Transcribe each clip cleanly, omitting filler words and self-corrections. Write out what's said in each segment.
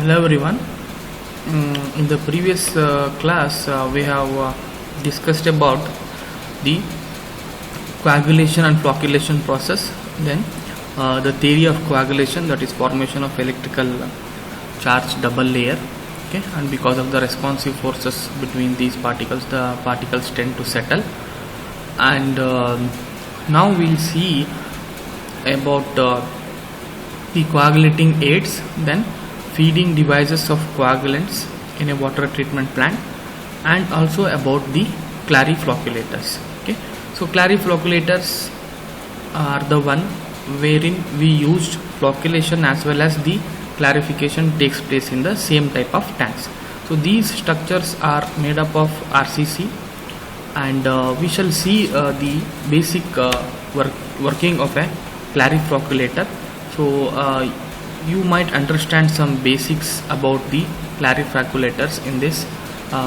Hello everyone. In the previous class we have discussed about the coagulation and flocculation process, then the theory of coagulation, that is formation of electrical charge double layer, okay, and because of the responsive forces between these particles, the particles tend to settle. And now we'll see about the coagulating aids, then feeding devices of coagulants in a water treatment plant, and also about the clariflocculators. Okay, so clariflocculators are the one wherein we used flocculation as well as the clarification takes place in the same type of tanks. So these structures are made up of RCC, and we shall see the basic working of a clariflocculator. So you might understand some basics about the clariflocculators in this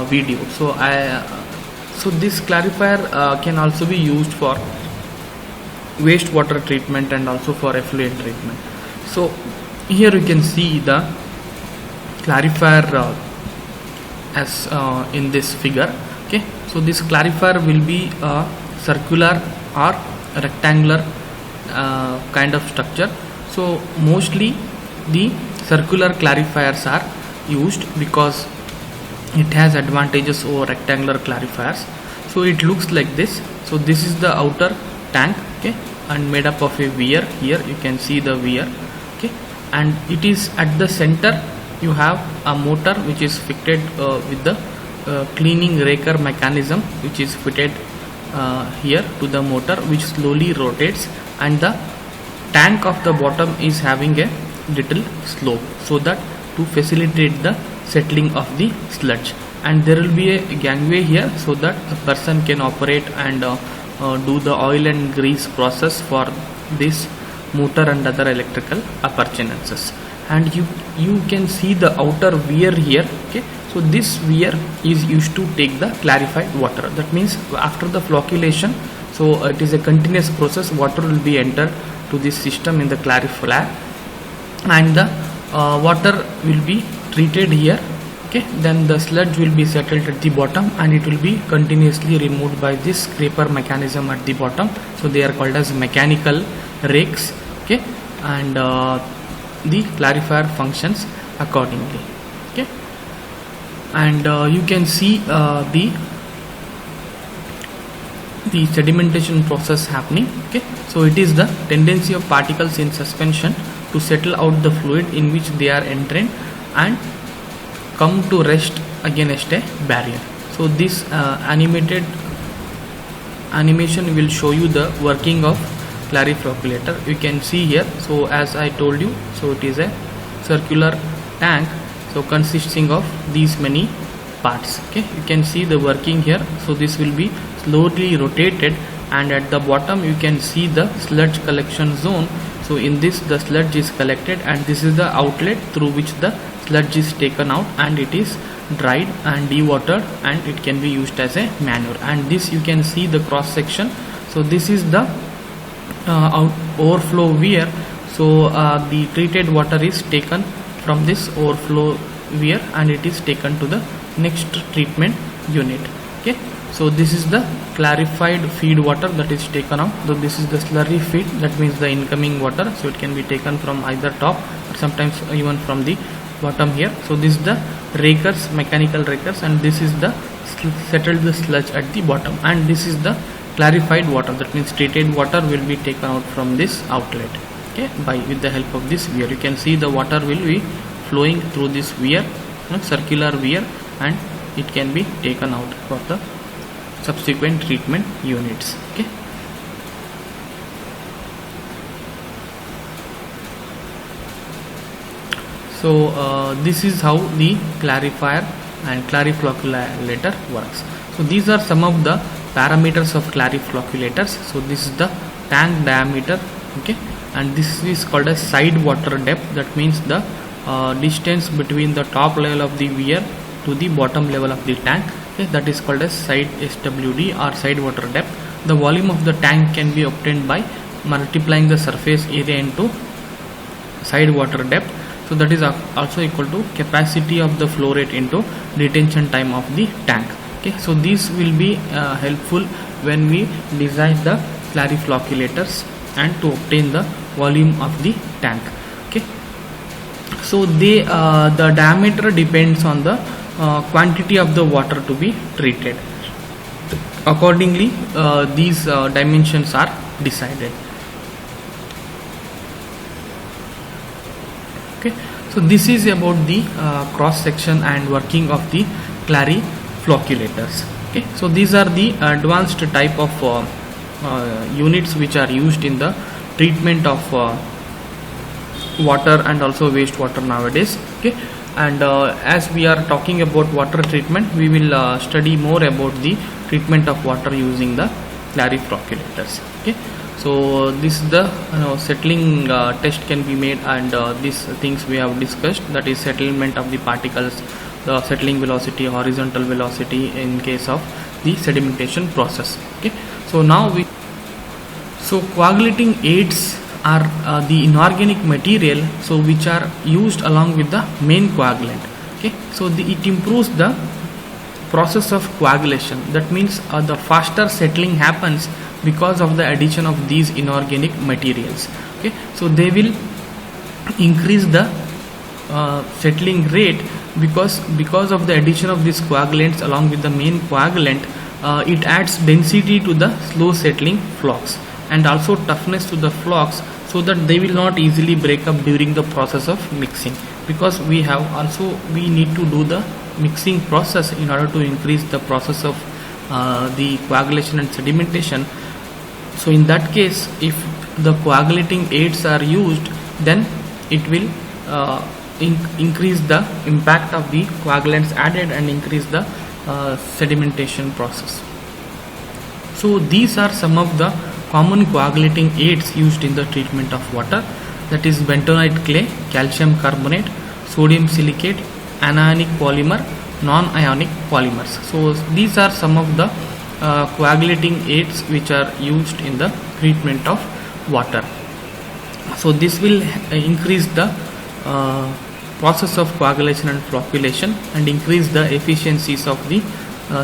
video. So this clarifier can also be used for wastewater treatment and also for effluent treatment. So here you can see the clarifier as in this figure. Okay, so this clarifier will be a circular or rectangular kind of structure. So mostly the circular clarifiers are used because it has advantages over rectangular clarifiers. So it looks like this. So this is the outer tank, okay, and made up of a weir. Here you can see the weir, okay, and it is at the center you have a motor which is fitted with the cleaning raker mechanism, which is fitted here to the motor, which slowly rotates, and the tank of the bottom is having a little slope so that to facilitate the settling of the sludge, and there will be a gangway here so that a person can operate and do the oil and grease process for this motor and other electrical appurtenances. And you can see the outer weir here. Okay, so this weir is used to take the clarified water. That means after the flocculation, so it is a continuous process, water will be entered to this system in the clarifier, and the water will be treated here. Okay, then the sludge will be settled at the bottom and it will be continuously removed by this scraper mechanism at the bottom. So they are called as mechanical rakes. Okay, and the clarifier functions accordingly. Okay, and you can see the sedimentation process happening. Okay, so it is the tendency of particles in suspension to settle out the fluid in which they are entering and come to rest against a barrier. So this animation will show you the working of clariflocculator. You can see here, so as I told you, so it is a circular tank, so consisting of these many parts. Okay, you can see the working here. So this will be slowly rotated, and at the bottom you can see the sludge collection zone. So in this the sludge is collected, and this is the outlet through which the sludge is taken out, and it is dried and dewatered, and it can be used as a manure. And this you can see the cross section. So this is the overflow weir. So the treated water is taken from this overflow weir and it is taken to the next treatment unit. Okay, so this is the clarified feed water that is taken out. So this is the slurry feed, that means the incoming water. So it can be taken from either top or sometimes even from the bottom here. So this is the rakers, mechanical rakers, and this is the settled the sludge at the bottom, and this is the clarified water, that means treated water will be taken out from this outlet. Okay, with the help of this weir, you can see the water will be flowing through this weir, circular weir, and it can be taken out for the subsequent treatment units. Okay, so this is how the clarifier and clariflocculator works. So these are some of the parameters of clariflocculators. So this is the tank diameter. Okay, and this is called a side water depth. That means the distance between the top level of the weir to the bottom level of the tank. Okay, that is called as side SWD or side water depth. The volume of the tank can be obtained by multiplying the surface area into side water depth, So that is also equal to capacity of the flow rate into detention time of the tank. Okay, so this will be helpful when we design the clariflocculators and to obtain the volume of the tank. Okay, so the diameter depends on the quantity of the water to be treated. Accordingly, these dimensions are decided. Okay, so this is about the cross section and working of the clariflocculators. Okay, so these are the advanced type of units which are used in the treatment of water and also wastewater nowadays. Okay, and as we are talking about water treatment, we will study more about the treatment of water using the clariflocculators. Okay, so this is the settling test can be made, and these things we have discussed, that is settlement of the particles, the settling velocity, horizontal velocity in case of the sedimentation process. Okay, so now coagulating aids are the inorganic material so which are used along with the main coagulant. Okay, so it improves the process of coagulation. That means the faster settling happens because of the addition of these inorganic materials. Okay, so they will increase the settling rate because of the addition of these coagulants along with the main coagulant. It adds density to the slow settling flocks and also toughness to the flocks, so that they will not easily break up during the process of mixing, because we need to do the mixing process in order to increase the process of the coagulation and sedimentation. So in that case, if the coagulating aids are used, then it will increase the impact of the coagulants added and increase the sedimentation process. So these are some of the common coagulating aids used in the treatment of water, that is bentonite clay, calcium carbonate, sodium silicate, anionic polymer, non-ionic polymers. So these are some of the coagulating aids which are used in the treatment of water. So this will increase the process of coagulation and flocculation and increase the efficiencies of the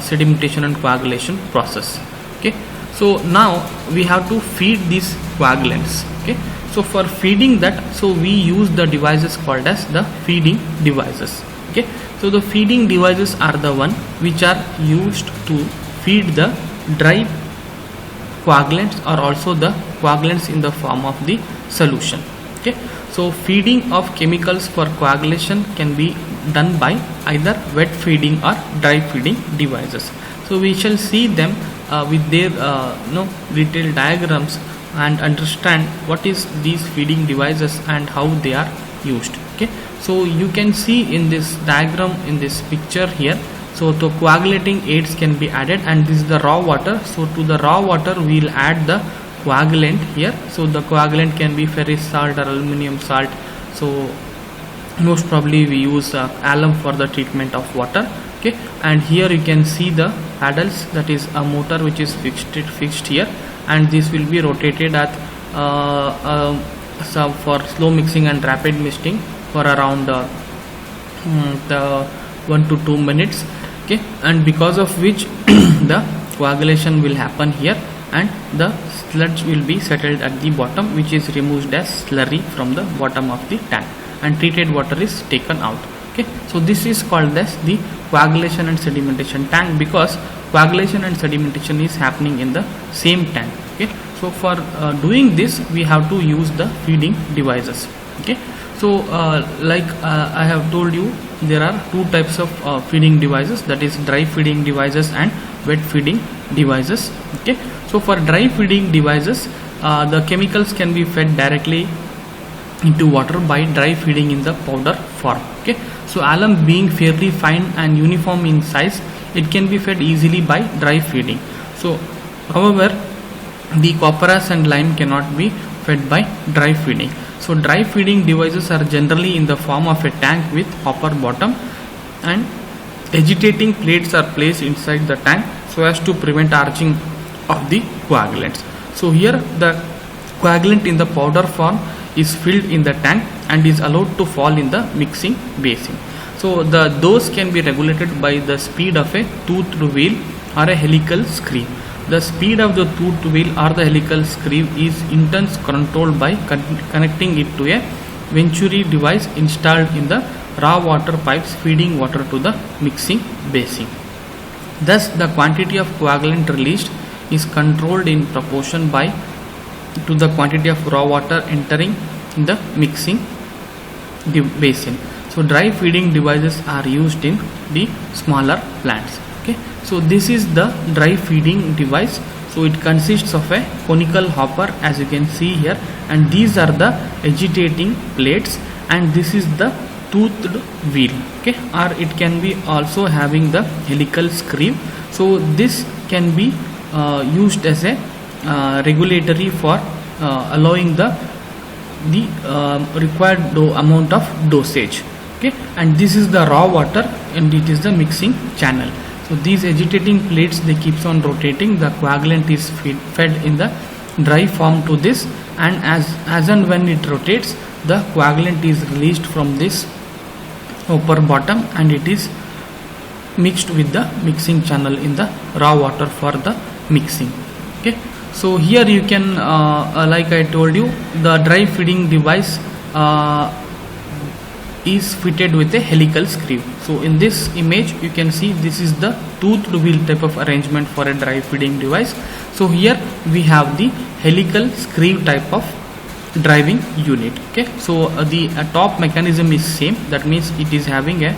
sedimentation and coagulation process. Okay, so now we have to feed these coagulants. Okay, so for feeding that, so we use the devices called as the feeding devices. Okay, so the feeding devices are the one which are used to feed the dry coagulants or also the coagulants in the form of the solution. Okay, so feeding of chemicals for coagulation can be done by either wet feeding or dry feeding devices. So we shall see them with their detailed diagrams and understand what is these feeding devices and how they are used. Okay, so you can see in this diagram, in this picture here, so the coagulating aids can be added, and this is the raw water. So to the raw water we will add the coagulant here. So the coagulant can be ferrous salt or aluminum salt. So most probably we use alum for the treatment of water. Okay, and here you can see the paddles, that is a motor which is fixed here, and this will be rotated at for slow mixing and rapid mixing for around 1 to 2 minutes. Okay, and because of which the coagulation will happen here and the sludge will be settled at the bottom, which is removed as slurry from the bottom of the tank, and treated water is taken out. Okay, so this is called as the coagulation and sedimentation tank, because coagulation and sedimentation is happening in the same tank. Okay, so for doing this we have to use the feeding devices. Okay, so I have told you, there are two types of feeding devices, that is dry feeding devices and wet feeding devices. Okay, so for dry feeding devices, the chemicals can be fed directly into water by dry feeding in the powder form. Okay, so alum being fairly fine and uniform in size, it can be fed easily by dry feeding. So however, the copperas and lime cannot be fed by dry feeding. So dry feeding devices are generally in the form of a tank with hopper bottom, and agitating plates are placed inside the tank so as to prevent arching of the coagulants. So here the coagulant in the powder form is filled in the tank and is allowed to fall in the mixing basin. So the dose can be regulated by the speed of a toothed wheel or a helical screw. The speed of the toothed wheel or the helical screw is in turn controlled by connecting it to a Venturi device installed in the raw water pipes feeding water to the mixing basin. Thus, the quantity of coagulant released is controlled in proportion to the quantity of raw water entering in the mixing basin. So, dry feeding devices are used in the smaller plants. Okay, so this is the dry feeding device. So it consists of a conical hopper, as you can see here, and these are the agitating plates, and this is the toothed wheel. Okay, or it can be also having the helical screw. So this can be used as a regulatory for allowing the required amount of dosage. Okay, and this is the raw water and it is the mixing channel. So these agitating plates, they keeps on rotating. The coagulant is fed in the dry form to this, and as and when it rotates, the coagulant is released from this upper bottom and it is mixed with the mixing channel in the raw water for the mixing. Okay, so here you can like I told you, the dry feeding device is fitted with a helical screw. So in this image you can see this is the toothed wheel type of arrangement for a dry feeding device. So here we have the helical screw type of driving unit. Okay, so the top mechanism is same, that means it is having a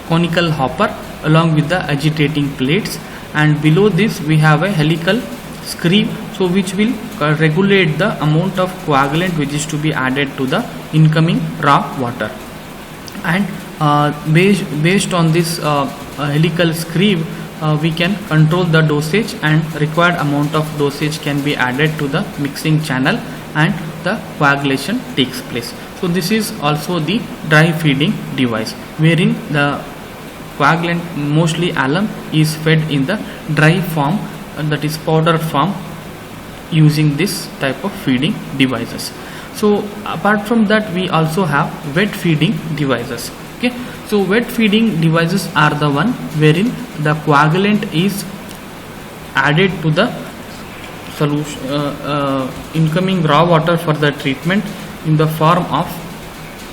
conical hopper along with the agitating plates, and below this we have a helical screw, so which will regulate the amount of coagulant which is to be added to the incoming raw water. And based on this helical screw, we can control the dosage, and required amount of dosage can be added to the mixing channel and the coagulation takes place. So this is also the dry feeding device, wherein the coagulant, mostly alum, is fed in the dry form, that is powder form, using this type of feeding devices. So apart from that, we also have wet feeding devices. Okay, so wet feeding devices are the one wherein the coagulant is added to the solution, incoming raw water for the treatment in the form of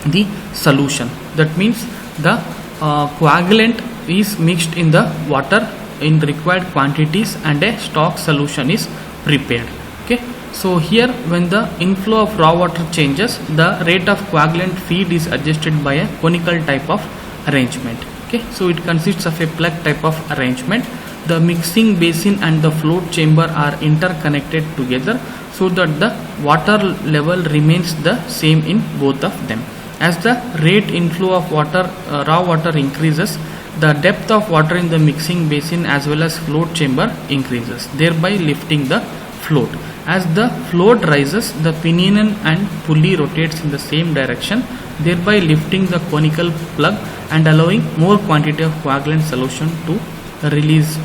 the solution. That means the coagulant is mixed in the water in required quantities and a stock solution is prepared. Okay, so here when the inflow of raw water changes, the rate of coagulant feed is adjusted by a conical type of arrangement. Okay, so it consists of a plug type of arrangement. The mixing basin and the float chamber are interconnected together so that the water level remains the same in both of them. As the rate inflow of water, raw water increases, the depth of water in the mixing basin as well as float chamber increases, thereby lifting the float. As the float rises, the pinion and pulley rotates in the same direction, thereby lifting the conical plug and allowing more quantity of coagulant solution to release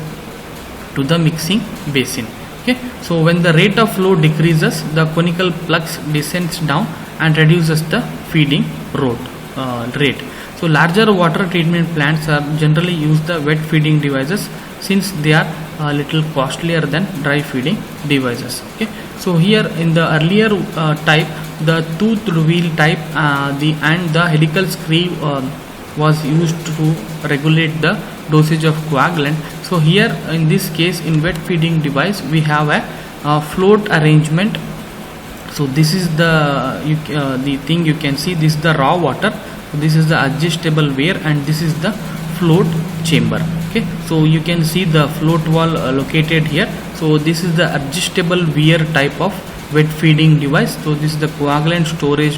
to the mixing basin. Okay, so when the rate of flow decreases, the conical plug descends down and reduces the feeding rate. So larger water treatment plants are generally use the wet feeding devices since they are a little costlier than dry feeding devices. Okay, so here in the earlier type, the toothed wheel type, the helical screw was used to regulate the dosage of coagulant. So here in this case, in wet feeding device, we have a float arrangement. So this is the thing you can see. This is the raw water, this is the adjustable weir, and this is the float chamber. Okay, so you can see the float wall located here. So this is the adjustable weir type of wet feeding device. So this is the coagulant storage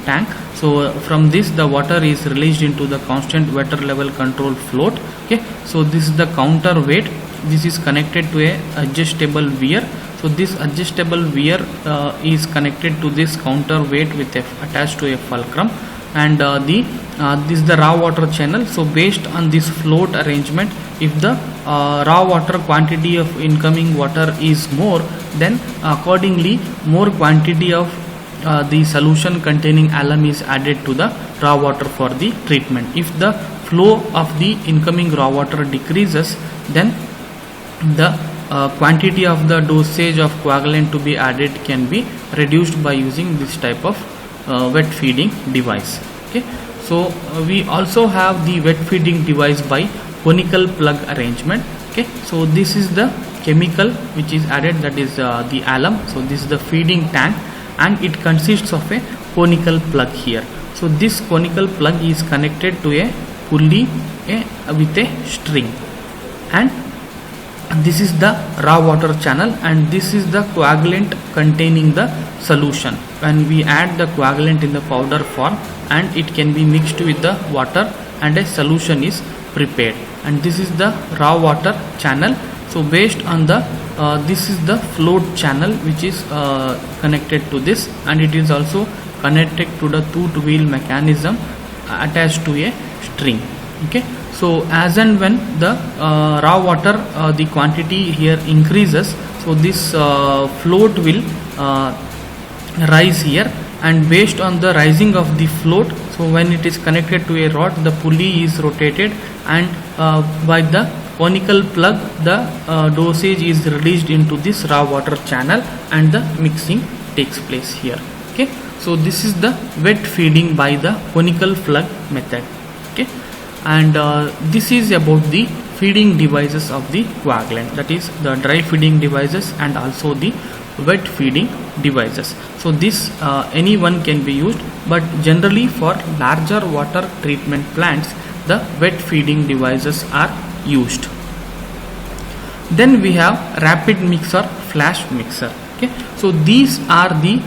tank. So from this the water is released into the constant water level control float. Okay, so this is the counterweight. This is connected to a adjustable weir. So this adjustable weir is connected to this counterweight with attached to a fulcrum, and this is the raw water channel. So based on this float arrangement, if the raw water quantity of incoming water is more, then accordingly more quantity of the solution containing alum is added to the raw water for the treatment. If the flow of the incoming raw water decreases, then the quantity of the dosage of coagulant to be added can be reduced by using this type of wet feeding device. Okay, so we also have the wet feeding device by conical plug arrangement. Okay, so this is the chemical which is added, that is the alum. So this is the feeding tank, and it consists of a conical plug here. So this conical plug is connected to a pulley with a string, and this is the raw water channel, and this is the coagulant containing the solution. When we add the coagulant in the powder form, and it can be mixed with the water, and a solution is prepared, and this is the raw water channel. So based on the this is the float channel which is connected to this, and it is also connected to the tooth wheel mechanism attached to a string. Okay, so as and when the raw water the quantity here increases, so this float will rise here, and based on the rising of the float, so when it is connected to a rod, the pulley is rotated, and by the conical plug the dosage is released into this raw water channel, and the mixing takes place here. Okay, so this is the wet feeding by the conical plug method. Okay, and this is about the feeding devices of the coagulant, that is the dry feeding devices and also the wet feeding devices. So this any one can be used, but generally for larger water treatment plants the wet feeding devices are used. Then we have rapid mixer, flash mixer. Okay, so these are the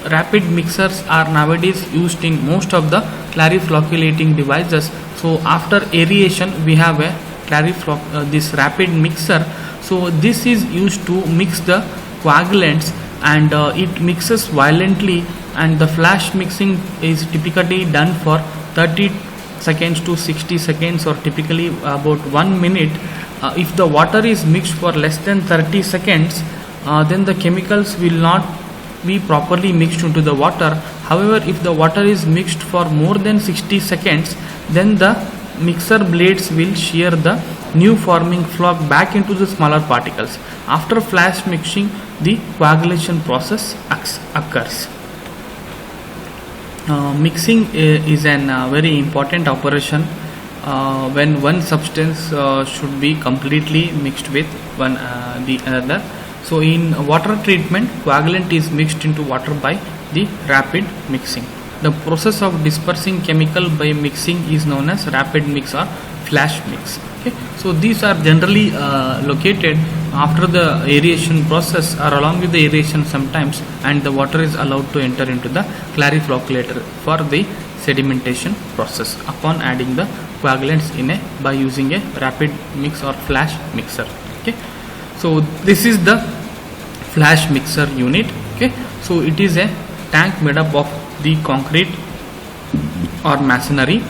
rapid mixers are nowadays used in most of the clariflocculating devices. So after aeration we have a this rapid mixer. So this is used to mix the coagulants, and it mixes violently, and the flash mixing is typically done for 30 seconds to 60 seconds, or typically about 1 minute. If the water is mixed for less than 30 seconds, then the chemicals will not be properly mixed into the water. However, if the water is mixed for more than 60 seconds, then the mixer blades will shear the new forming floc back into the smaller particles. After flash mixing, the coagulation process occurs. Mixing is an very important operation when one substance should be completely mixed with the other. So in water treatment, coagulant is mixed into water by the rapid mixing. The process of dispersing chemical by mixing is known as rapid mix or flash mix. Okay, so these are generally located after the aeration process or along with the aeration sometimes, and the water is allowed to enter into the clariflocculator for the sedimentation process upon adding the coagulants by using a rapid mix or flash mixer. Okay, so this is the flash mixer unit. Okay, so it is a tank made up of the concrete or masonry.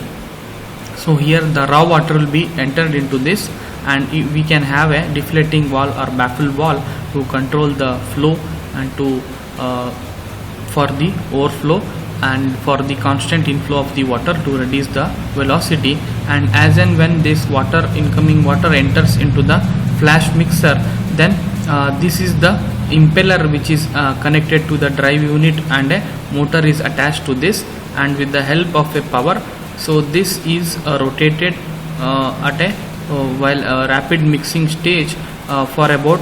So here the raw water will be entered into this, and we can have a deflating valve or baffle valve to control the flow and to for the overflow and for the constant inflow of the water to reduce the velocity. And as and when this water, incoming water, enters into the flash mixer, then this is the impeller which is connected to the drive unit, and a motor is attached to this, and with the help of a power, so this is rotated at a while rapid mixing stage for about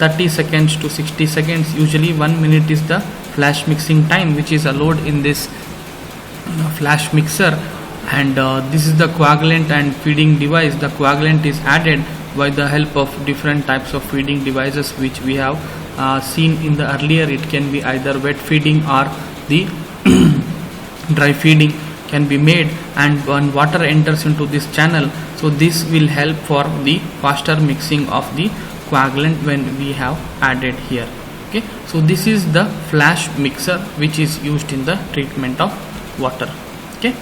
30 seconds to 60 seconds. Usually 1 minute is the flash mixing time which is allowed in this flash mixer. And this is the coagulant and feeding device. The coagulant is added by the help of different types of feeding devices which we have seen in the earlier. It can be either wet feeding or the dry feeding can be made, and when water enters into this channel, so this will help for the faster mixing of the coagulant when we have added here. Okay, so this is the flash mixer which is used in the treatment of water. Okay,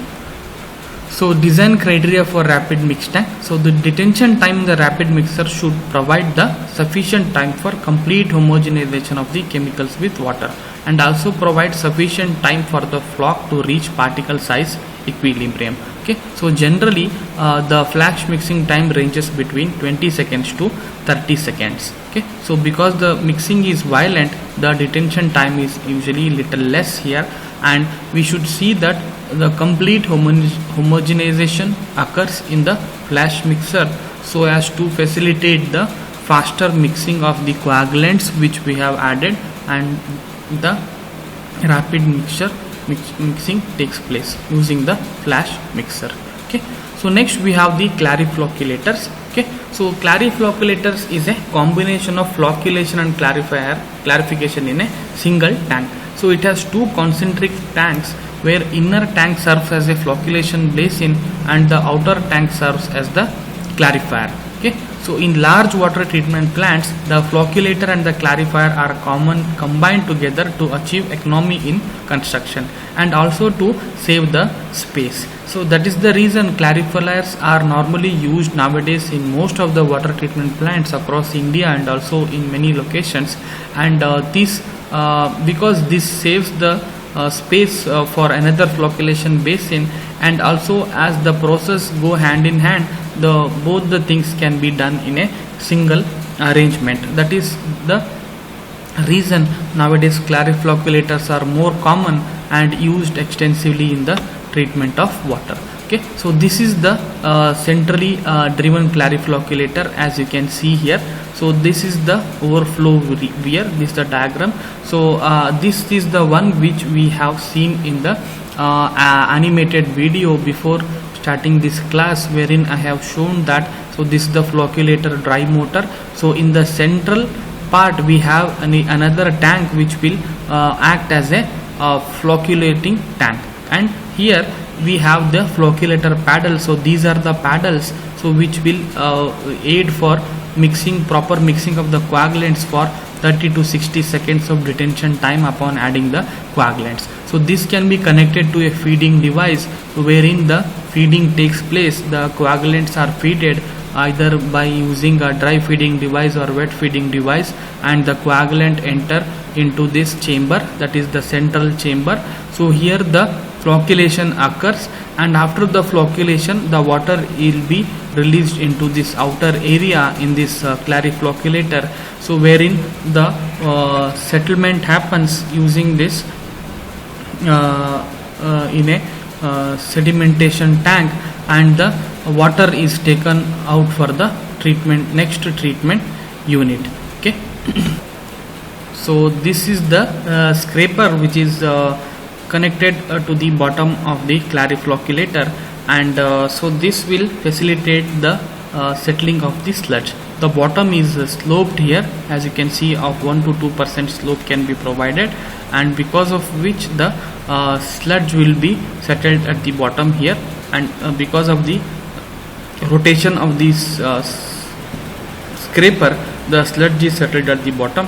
so design criteria for rapid mix tank. So the detention time in the rapid mixer should provide the sufficient time for complete homogenization of the chemicals with water. and also provide sufficient time for the flock to reach particle size equilibrium. Okay, so generally the flash mixing time ranges between 20 seconds to 30 seconds. Okay, so because the mixing is violent, the detention time is usually little less here, and we should see that the complete homogenization occurs in the flash mixer so as to facilitate the faster mixing of the coagulants which we have added, and the rapid mixing takes place using the flash mixer. Okay, so next we have the clariflocculators. Okay, so clariflocculators is a combination of flocculation and clarification in a single tank. So it has two concentric tanks where inner tank serves as a flocculation basin and the outer tank serves as the clarifier. Okay, so in large water treatment plants, the flocculator and the clarifier are combined together to achieve economy in construction and also to save the space. So that is the reason clarifiers are normally used nowadays in most of the water treatment plants across India and also in many locations, and because this saves the space for another flocculation basin, and also as the process go hand in hand, both the things can be done in a single arrangement. That is the reason nowadays clariflocculators are more common and used extensively in the treatment of water. Okay, so this is the centrally driven clariflocculator, as you can see here. So this is the overflow weir, this is the diagram. So this is the one which we have seen in the animated video before starting this class, wherein I have shown that. So this is the flocculator dry motor. So in the central part we have another tank which will act as a flocculating tank, and here we have the flocculator paddle. So these are the paddles, so which will aid for proper mixing of the coagulants for 30 to 60 seconds of detention time upon adding the coagulants. So this can be connected to a feeding device wherein the feeding takes place. The coagulants are feeded either by using a dry feeding device or wet feeding device, and the coagulant enter into this chamber, that is the central chamber. So here the flocculation occurs, and after the flocculation the water will be released into this outer area in this clariflocculator, so wherein the settlement happens using this in a sedimentation tank, and the water is taken out for the next treatment unit. Okay, so this is the scraper which is connected to the bottom of the clariflocculator, and so this will facilitate the settling of the sludge. The bottom is sloped here, as you can see, of 1 to 2% slope can be provided, and because of which the sludge will be settled at the bottom here, and because of the rotation of this scraper, the sludge is settled at the bottom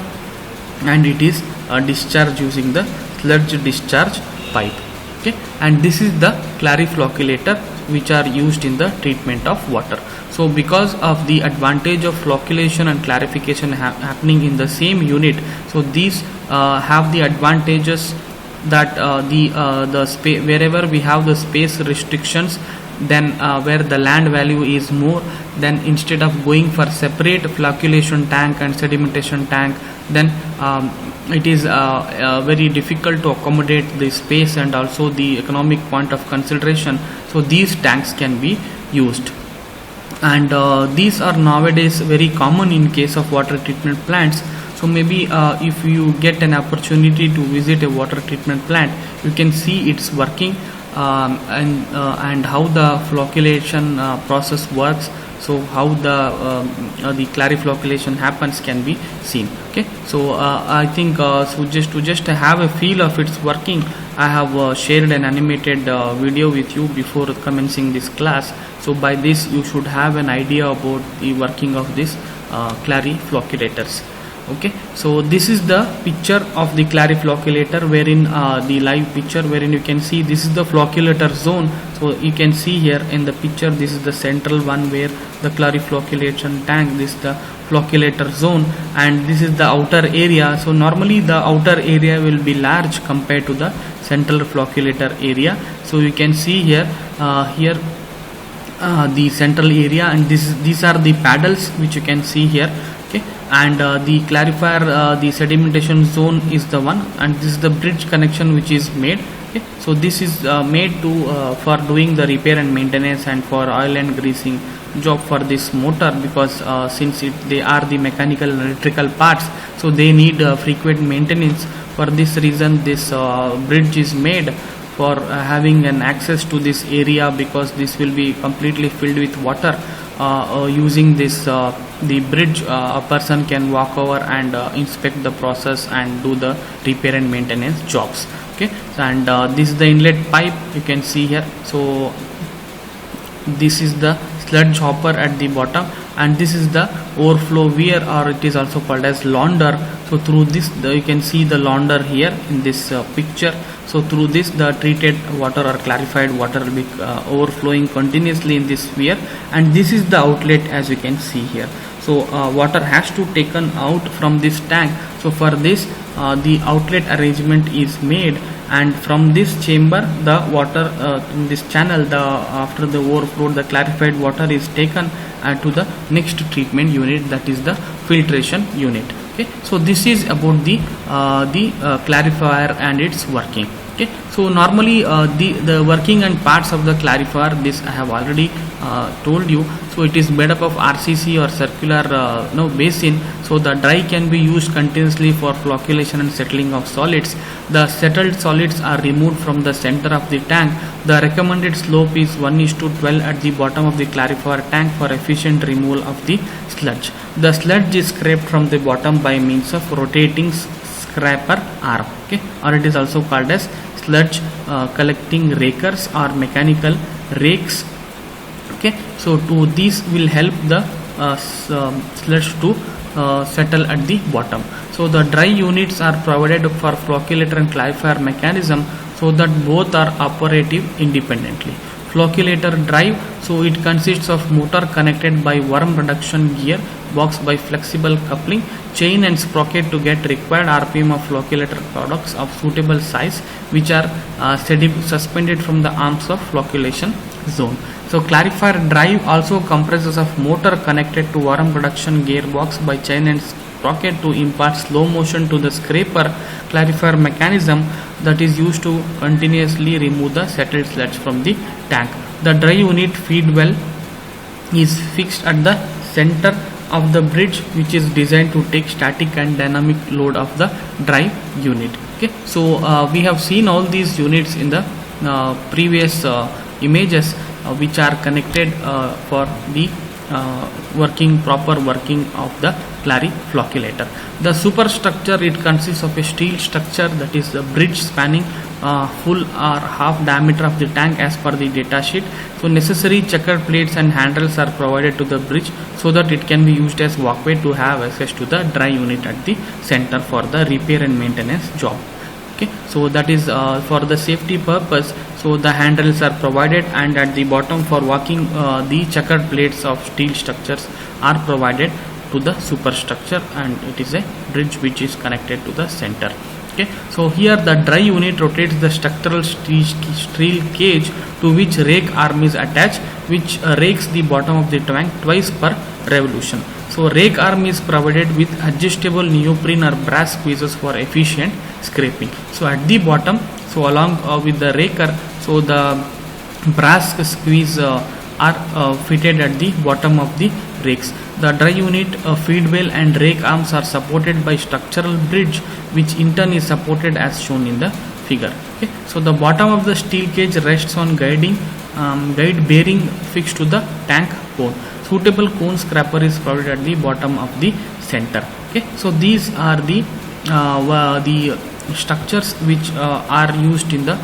and it is discharged using the sludge discharge pipe. Okay, and this is the clariflocculator which are used in the treatment of water. So because of the advantage of flocculation and clarification happening in the same unit, so these have the advantages that the space, wherever we have the space restrictions, then where the land value is more, then instead of going for separate flocculation tank and sedimentation tank, then it is very difficult to accommodate the space and also the economic point of consideration. So these tanks can be used, and these are nowadays very common in case of water treatment plants. So maybe if you get an opportunity to visit a water treatment plant, you can see it's working, and how the flocculation process works. So how the clariflocculation happens can be seen. Okay, so I think so just to have a feel of its working, I have shared an animated video with you before commencing this class. So by this you should have an idea about the working of these clariflocculators. Okay, so this is the picture of the clariflocculator, wherein the live picture, wherein you can see this is the flocculator zone. So you can see here in the picture, this is the central one where the clariflocculation tank, this is the flocculator zone, and this is the outer area. So normally the outer area will be large compared to the central flocculator area. So you can see here the central area, and these are the paddles which you can see here. Okay, and the clarifier, the sedimentation zone is the one, and this is the bridge connection which is made. Okay, so this is made to for doing the repair and maintenance and for oil and greasing job for this motor, because since they are the mechanical and electrical parts, so they need frequent maintenance. For this reason, this bridge is made for having an access to this area, because this will be completely filled with water. Using this the bridge, a person can walk over and inspect the process and do the repair and maintenance jobs. Okay, and this is the inlet pipe you can see here. So this is the sludge hopper at the bottom, and this is the overflow weir, or it is also called as launder. So through this you can see the launder here in this picture. So through this the treated water or clarified water will be overflowing continuously in this weir, and this is the outlet as you can see here. So water has to taken out from this tank. So for this the outlet arrangement is made, and from this chamber the water in this channel, after the overflow, the clarified water is taken to the next treatment unit, that is the filtration unit. Okay, so this is about the clarifier and its working. Okay, so normally the working and parts of the clarifier, this I have already told you. So it is made up of RCC or circular basin. So the dry can be used continuously for flocculation and settling of solids. The settled solids are removed from the center of the tank. The recommended slope is 1:12 at the bottom of the clarifier tank for efficient removal of the sludge. The sludge is scraped from the bottom by means of rotating scraper arm. Okay, or it is also called as sludge collecting rakers or mechanical rakes. Okay, so these will help the sludge to settle at the bottom. So the dry units are provided for flocculator and clarifier mechanism, so that both are operative independently. Flocculator drive, so it consists of motor connected by worm reduction gear box by flexible coupling, chain and sprocket to get required RPM of flocculator products of suitable size, which are suspended from the arms of flocculation zone. So clarifier drive also comprises of motor connected to worm reduction gearbox by chain and sprocket to impart slow motion to the scraper clarifier mechanism that is used to continuously remove the settled sludge from the tank. The dry unit feed well is fixed at the center of the bridge, which is designed to take static and dynamic load of the dry unit. Okay, so we have seen all these units in the previous images, which are connected for the proper working of the clariflocculator. The superstructure, it consists of a steel structure, that is the bridge spanning full or half diameter of the tank as per the data sheet. So necessary checkered plates and handles are provided to the bridge so that it can be used as walkway to have access to the dry unit at the center for the repair and maintenance job. Okay, so that is for the safety purpose. So the handles are provided, and at the bottom for walking the checkered plates of steel structures are provided to the superstructure, and it is a bridge which is connected to the center. Okay, so here the dry unit rotates the structural steel cage to which rake arm is attached, which rakes the bottom of the tank twice per revolution. So rake arm is provided with adjustable neoprene or brass squeezers for efficient scraping. So at the bottom, so along with the raker, so the brass squeeze are fitted at the bottom of the rakes. The dry unit feed well and rake arms are supported by structural bridge, which in turn is supported as shown in the figure. Okay, so the bottom of the steel cage rests on guide bearing fixed to the tank cone. Suitable cone scraper is provided at the bottom of the center. Okay, so these are the structures which are used in the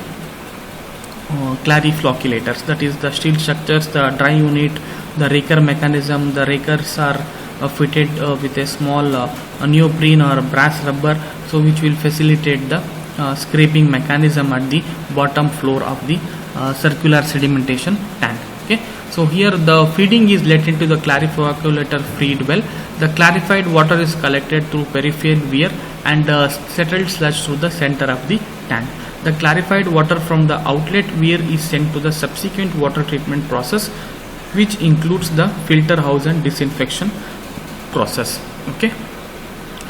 clariflocculators, that is the steel structures, the dry unit, the raker mechanism. The rakers are fitted with a small neoprene or brass rubber, so which will facilitate the scraping mechanism at the bottom floor of the circular sedimentation tank. Okay, so here the feeding is let into the clarificator feed well. The clarified water is collected through peripheral weir and settled sludge through the center of the tank. The clarified water from the outlet weir is sent to the subsequent water treatment process, which includes the filter house and disinfection process. Okay,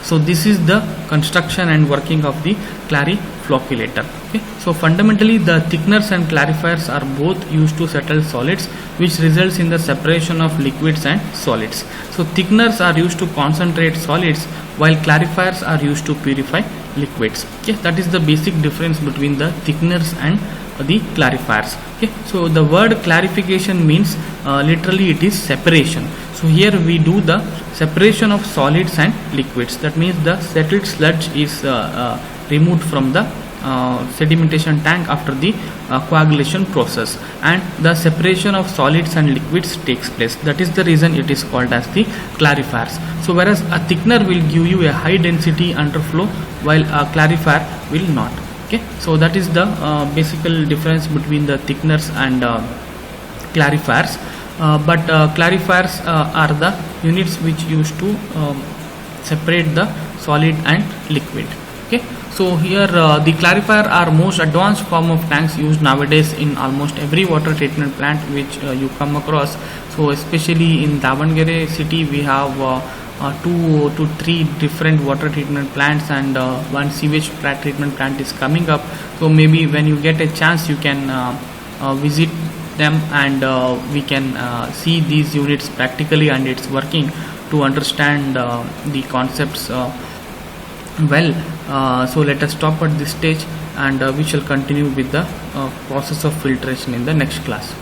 so this is the construction and working of the clariflocculator. Okay, so fundamentally the thickeners and clarifiers are both used to settle solids, which results in the separation of liquids and solids. So thickeners are used to concentrate solids, while clarifiers are used to purify liquids. Okay, that is the basic difference between the thickeners and the clarifiers. Okay, so the word clarification means literally it is separation. So here we do the separation of solids and liquids. That means the settled sludge is removed from the sedimentation tank after the coagulation process, and the separation of solids and liquids takes place. That is the reason it is called as the clarifiers. So whereas a thickener will give you a high density underflow, while a clarifier will not. Okay, so that is the basic difference between the thickeners and clarifiers. But clarifiers are the units which used to separate the solid and liquid. Okay, so here the clarifier are most advanced form of tanks used nowadays in almost every water treatment plant which you come across. So especially in Davangere city we have 2 to 3 different water treatment plants, and one sewage treatment plant is coming up. So maybe when you get a chance you can visit them, and we can see these units practically and its working to understand the concepts well. So let us stop at this stage, and we shall continue with the process of filtration in the next class.